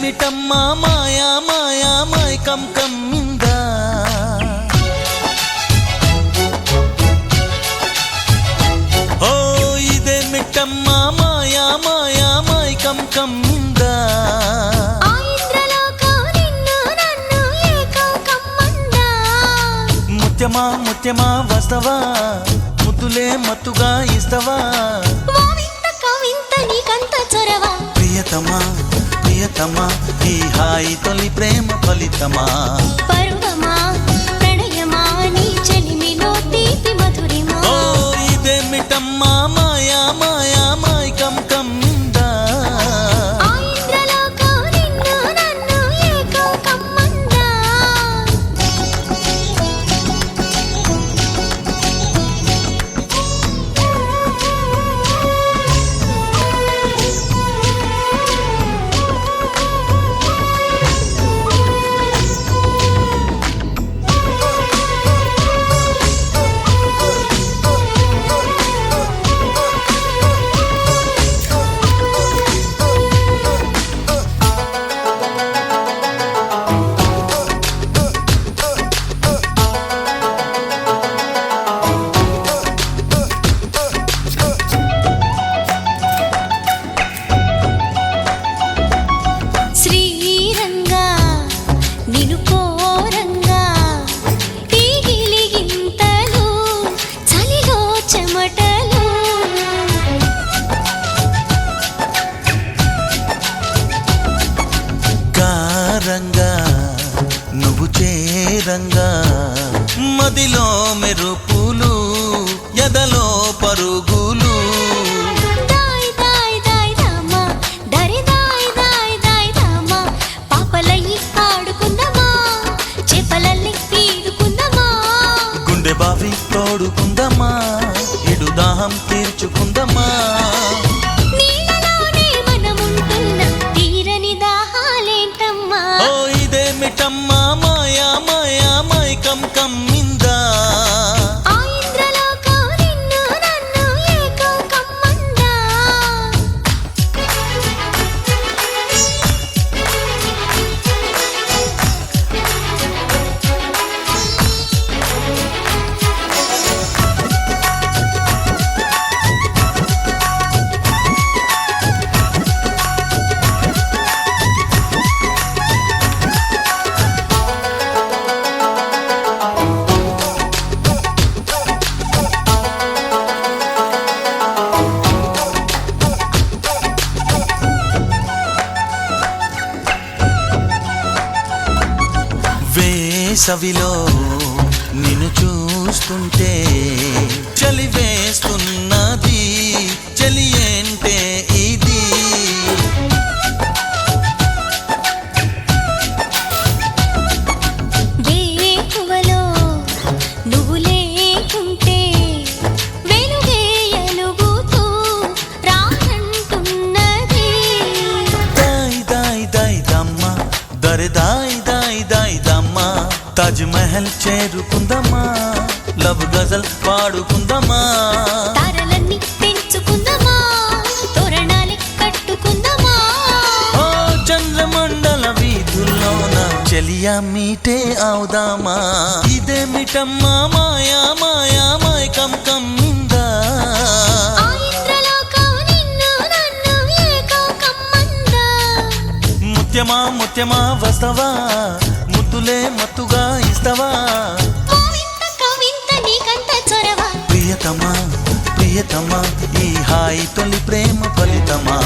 ఇదేమిటమ్మా మాయా మాయా మైకం కమ్మిందా ఓ ఇదేమిటమ్మా మాయా మాయా మైకం కమ్మిందా ముత్యమా ముత్యమా వస్తవా ముద్దులే మత్తుగా ఇస్తవా ప్రియతమా ప్రియతమా ఈ హాయి తొలి ప్రేమ ఫలితమా పరువమా ప్రణయమా నీ చెలిమిలో తీపి మధురిమా ఓ ఇదేమిటమ్మా మాయా మాయా మైకం కమ్మిందా నువ్వు చేరంగా మదిలో మెరుపులు ఎదలో పరుగులు గుండె బావి తోడుకుందమ్మా ఇడు దాహం తీర్చుకుందమ్మా ఇదేమిటమ్మా మాయా మాయా మైకం కమ్మిందా వేసవిలో నిన్ను చూస్తుంటే చలి వేస్తున్నది చలి ఏంటే ఇది వేకువలో నువ్వు లేకుంటే వెలుగే ఎలుగుతూ రానంటున్నది దాయి దాయి దాయి దమ్మ దరి దాయి దాయి దాయి దమ్మ తాజ్ మహల్ చేరుకుందమ్మా లవ్ గజల్ పాడుకుందమ్మా తారలన్నీ పెంచుకుందమా తోరణాలే కట్టుకుందమా ఓ చంద్రమండల వీధుల్లోన చెలియా మీటే అవుదామా ఇదేమిటమ్మా మాయా మాయా మైకం కమ్మిందా ముత్యమా ముత్యమా వస్తవా ముద్దులే మత్తుగా ఇస్తవా ప్రియతమా ప్రియతమా ఈ హాయి తొలి ప్రేమ ఫలితమా